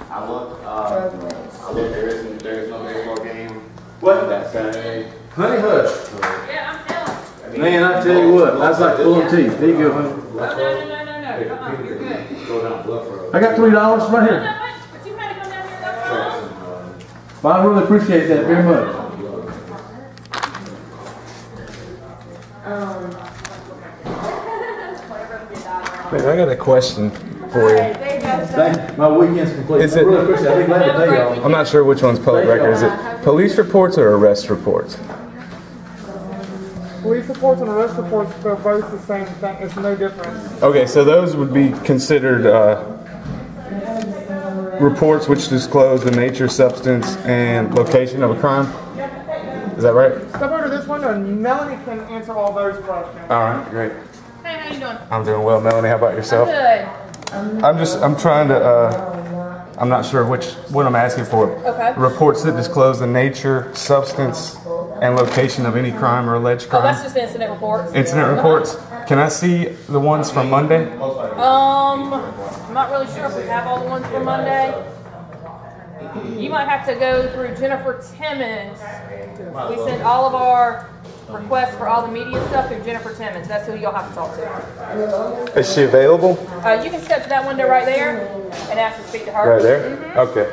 I looked, there is no baseball game. What? That Saturday. Honey Hush. Yeah, I'm telling. Man, I tell you what, that's like pulling teeth. Here you go, honey. No. Come on, you're good. Go down Bluff Road. I got $3 right here. But you had to come down here that long. Well, I really appreciate that very much. Man, I got a question for you. My weekend's complete. Is I it- really appreciate it. I'll be glad to pay y'all. I'm not sure which one's public record. Is it police reports or arrest reports? Police reports and arrest reports, they're both the same thing. It's no difference. Okay, so those would be considered reports which disclose the nature, substance, and location of a crime? Is that right? Step over to this window and Melanie can answer all those questions. All right, great. Hey, how you doing? I'm doing well, Melanie. How about yourself? Good. I'm trying to, I'm not sure what I'm asking for. Okay. Reports that disclose the nature, substance, and location of any crime or alleged Oh, that's crime. just incident reports. Incident reports. Can I see the ones from Monday? I'm not really sure if we have all the ones for Monday. You might have to go through Jennifer Timmons. We send all of our requests for all the media stuff through Jennifer Timmons. That's who you'll have to talk to. Is she available? You can step to that window right there and ask to speak to her. Right there? Okay.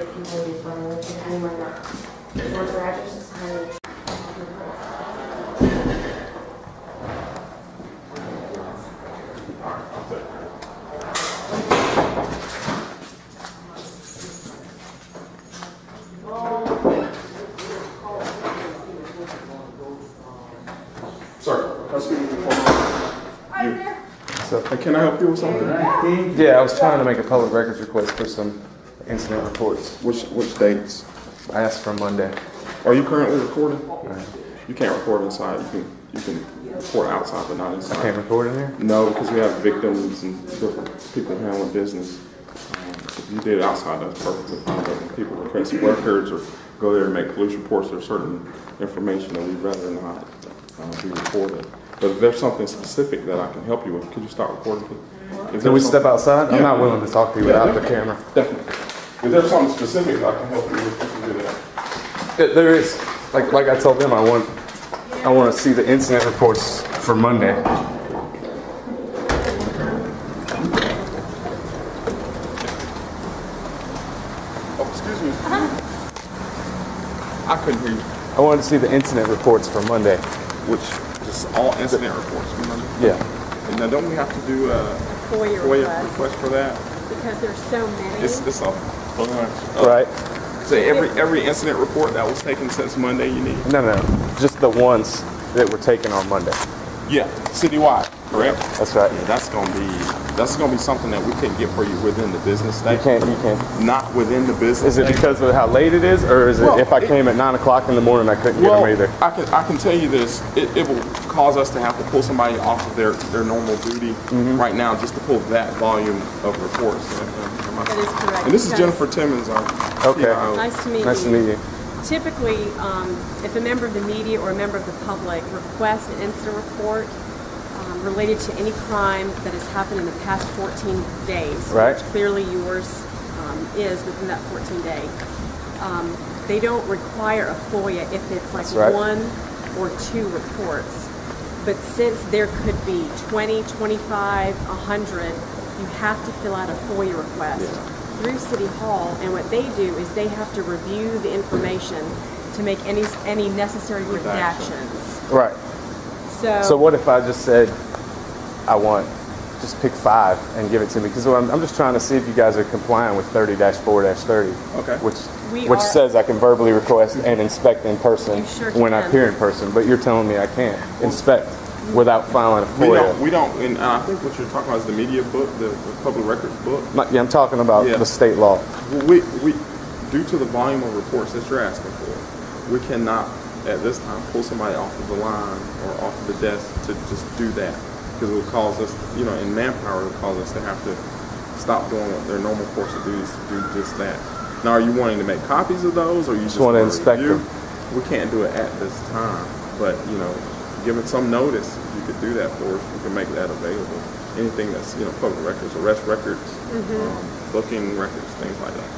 Sir, can I speak with you? So, can I help you with something? Yeah, I was trying to make a public records request for some incident reports. Which dates? I asked for Monday. Are you currently recording? You can't record inside. You can record outside, but not inside. I can't record in here? No, because we have victims and different people handling business. If you did it outside, that's perfectly fine. But when people request records or go there and make police reports, there's certain information that we'd rather not be recorded. But if there's something specific that I can help you with, could you start recording, please? Can we step outside? I'm not willing to talk to you without the camera. Definitely. If there's something specific that I can help you with, you can do that. There is, like I told them, I want to see the incident reports for Monday. Oh, excuse me. I couldn't hear you. I wanted to see the incident reports for Monday. Which just all incident reports, remember? Yeah. And now don't we have to do a FOIA request for that? Because there's so many. It's all Right. So every incident report that was taken since Monday you need? No, just the ones that were taken on Monday. Yeah, citywide, correct? That's right. Yeah, that's gonna be something that we can't get for you within the business day. You can't. Not within the business Is it day. because of how late it is, or is it Well, if I came at 9 o'clock in the morning, I couldn't get them either? I can tell you this. It will cause us to have to pull somebody off of their normal duty right now just to pull that volume of reports. That is correct. And this is Jennifer Timmons. Okay. PIO. Nice to meet you. Nice to meet you. Typically, if a member of the media or a member of the public requests an incident report related to any crime that has happened in the past 14 days, Right. which clearly yours is within that 14 day, they don't require a FOIA if it's like That's right. 1 or 2 reports. But since there could be 20, 25, 100, you have to fill out a FOIA request through City Hall, and what they do is they have to review the information to make any necessary redactions. Right. So what if I just said, just pick 5 and give it to me? Because I'm just trying to see if you guys are compliant with 30-4-30, Okay. which says I can verbally request and inspect in person You sure when I can. appear in person. But you're telling me I can't inspect without filing a FOIA. We don't, and I think what you're talking about is the media book, the public records book. Yeah, I'm talking about the state law. We, due to the volume of reports that you're asking for, we cannot at this time pull somebody off of the line or off of the desk to just do that, because it would cause us, in manpower, it would cause us to have to stop doing what their normal course of duties to do just that. Now, are you wanting to make copies of those, or you just want to inspect them? We can't do it at this time, but given some notice, if you could do that for us, we can make that available. Anything that's public records, arrest records, booking records, things like that.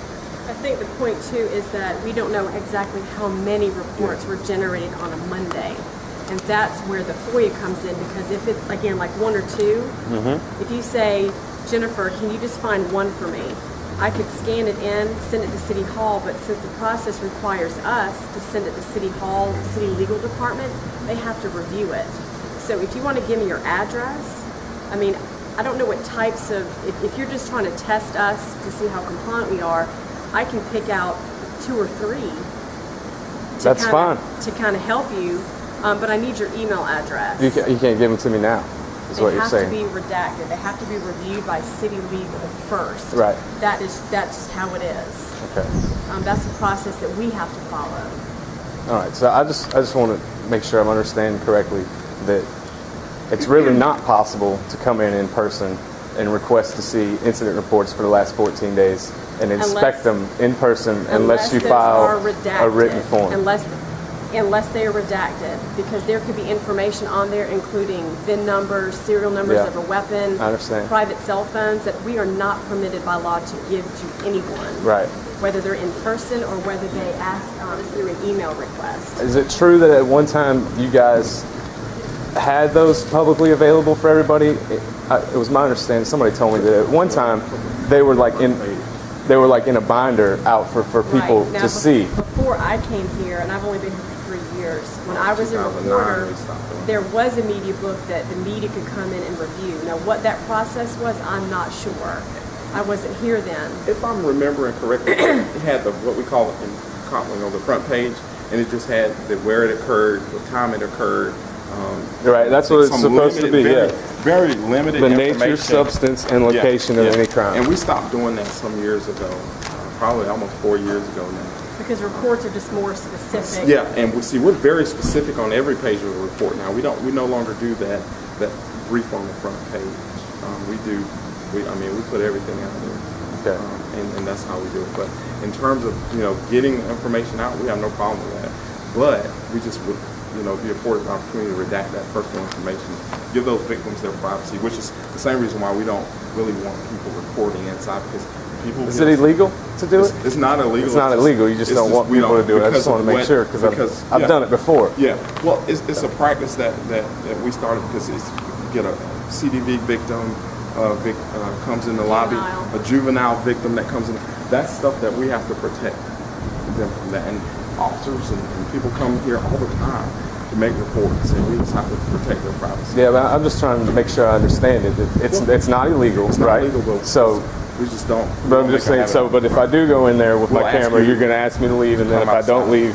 I think the point too is that we don't know exactly how many reports were generated on a Monday. And that's where the FOIA comes in, because if it's, again, like 1 or 2, if you say, Jennifer, can you just find 1 for me? I could scan it in, send it to City Hall, but since the process requires us to send it to City Hall, City Legal Department, they have to review it. So if you want to give me your address, I mean, I don't know what types of, if you're just trying to test us to see how compliant we are, I can pick out 2 or 3. That's fine. To kind of help you, but I need your email address. You can't give them to me now, is what you're saying. They have to be redacted. They have to be reviewed by City Legal first. Right. That's just how it is. Okay. That's the process that we have to follow. All right, so I just want to make sure I'm understanding correctly that it's really not possible to come in person and request to see incident reports for the last 14 days and inspect them in person unless you file a written form. Unless they are redacted, because there could be information on there including VIN numbers, serial numbers of a weapon, I understand. Private cell phones that we are not permitted by law to give to anyone. Right. Whether they're in person or whether they ask through an email request. Is it true that at one time you guys had those publicly available for everybody? It was my understanding, somebody told me that at one time they were like in a binder out for people Right. Now, to see. Before I came here, and I've only been here for 3 years, when I was a reporter, there was a media book that the media could come in and review. Now, what that process was, I'm not sure. I wasn't here then. If I'm remembering correctly, it had what we call it the front page, and it just had where it occurred, what time it occurred. Right, that's what it's supposed to be, very limited the information. nature, substance, and location of any crime. And we stopped doing that some years ago, probably almost 4 years ago now. Because reports are just more specific. Yeah, and we're very specific on every page of the report now. We no longer do that brief on the front page. We put everything out there. Okay. And that's how we do it. But in terms of getting information out, we have no problem with that. But we just would be afforded the opportunity to redact that personal information, give those victims their privacy, which is the same reason why we don't really want people recording inside, because people. Is it illegal to do it? It's not illegal. It's not illegal. You just don't want people to do it. I just want to make sure because I've done it before. Yeah. Well, it's a practice that we started because you get a CDV victim. Comes in the lobby, a juvenile victim that comes in. That's stuff that we have to protect them from that. And officers and people come here all the time to make reports, and we just have to protect their privacy. Yeah, but I'm just trying to make sure I understand it. It's not illegal, it's not right? illegal, so we just don't. But I'm just saying. So, but if I do go in there with my camera, you're going to ask me to leave, and then if I don't leave,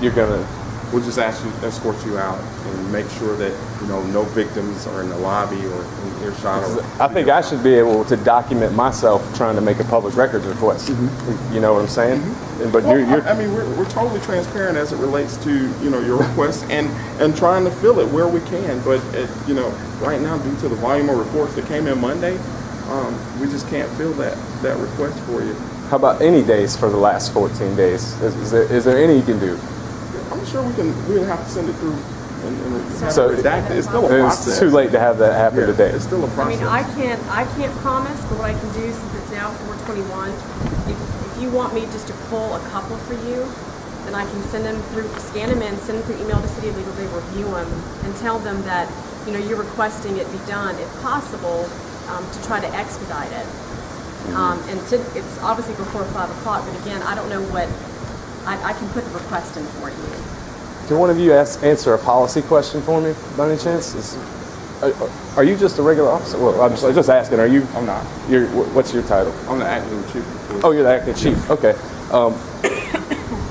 you're going to. We'll just escort you out and make sure that no victims are in the lobby or in earshot. I think I should be able to document myself trying to make a public records request. You know what I'm saying? But we're totally transparent as it relates to your requests and trying to fill it where we can. But right now, due to the volume of reports that came in Monday, we just can't fill that request for you. How about any days for the last 14 days? Is there any you can do? I'm sure we'll have to send it through and redact it. It's still a process. It's too late to have that happen today. It's still a process. I can't promise, but what I can do, since it's now 4:21, if you want me just to pull a couple for you, then I can send them through, scan them in, send them through email to City Legal, they review them, and tell them that you're requesting it be done, if possible, to try to expedite it. It's obviously before 5 o'clock, but again, I don't know what. I can put the request in for you. Can one of you answer a policy question for me, by any chance? Are you just a regular officer? Well, I'm just asking. Are you? I'm not. What's your title? I'm the acting chief. Oh, you're the acting chief. Okay.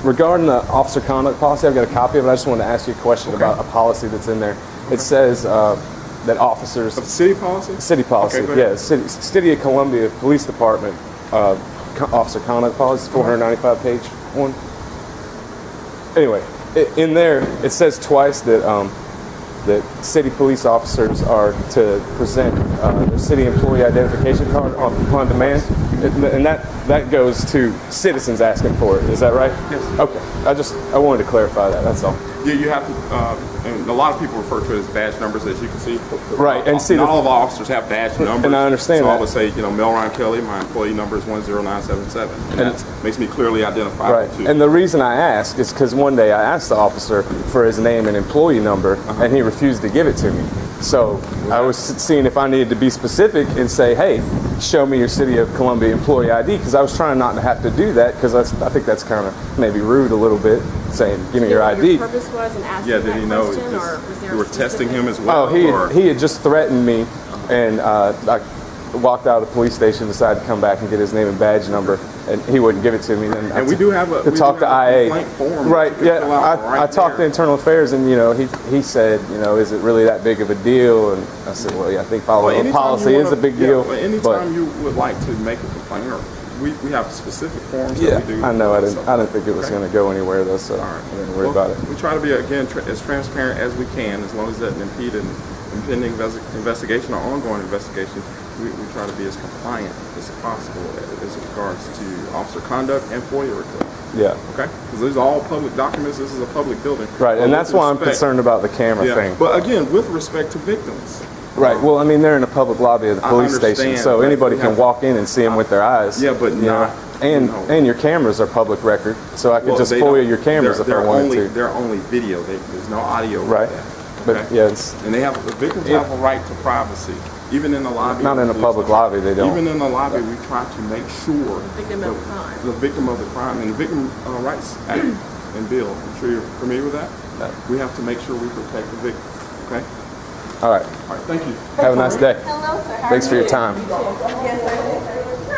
Regarding the officer conduct policy, I've got a copy of it. I just wanted to ask you a question about a policy that's in there. It says that officers. Of city policy? City policy. Okay, yeah. City of Columbia Police Department officer conduct policy, 495 page one. Anyway, in there it says twice that city police officers are to present their city employee identification card on demand, and that goes to citizens asking for it. Is that right? Yes. Okay. I wanted to clarify that. That's all. Yeah, you have to, and a lot of people refer to it as badge numbers, as you can see. Right, and see, not all of our officers have badge numbers. And I understand so that. I would say, Mel Ryan Kelly, my employee number is 10977, and that makes me clearly identifiable right. too. And the reason I ask is because one day I asked the officer for his name and employee number, and he refused to give it to me. So I was seeing if I needed to be specific and say, hey, show me your City of Columbia employee ID, because I was trying not to have to do that, because I think that's kind of maybe rude a little bit, saying, give me your ID. Your purpose was in asking Yeah, did that he know question, or was there you were a specific- testing him as well? Oh, he had just threatened me, and I walked out of the police station, decided to come back and get his name and badge number, and he wouldn't give it to me. And we do have a talk to IA. complaint form. Right. that you can fill Yeah. out I right talked to there. Internal Affairs, and he said, is it really that big of a deal? And I said, well, yeah, I think following the anytime policy you is a big deal. But anytime you would like to make a complaint, or we have specific forms that we do. I know. I didn't think it was going to go anywhere though, so All right. I didn't worry about it. We try to be, again, as transparent as we can, as long as that doesn't impede an impending investigation or ongoing investigation. We try to be as compliant as possible as regards to officer conduct and FOIA requests. Yeah. Okay? Because these are all public documents. This is a public building. Right, But and with that's why I'm respect- concerned about the camera Yeah. thing. But again, with respect to victims. Right. Well, I mean, they're in a public lobby of the I police station, understand, so but anybody we can have- walk in and see them with their eyes. Yeah, but you know. not. And your cameras are public record, so I could Well, just they FOIA don't- your cameras if I they're wanted only, to. They're only video. There's no audio. with Right. that. But Okay? yeah, And the victims have a right to privacy, even in the lobby. not of in a the public police lobby. They don't. Even in the lobby, we try to make sure Victim of the crime. the victim of the crime and the Victim Rights Act and Bill. I'm sure you're familiar with that. No. We have to make sure we protect the victim. Okay. All right. All right. Thank you. Have a nice day. Hello, sir. How Thanks are for your you? time. Yes, sir.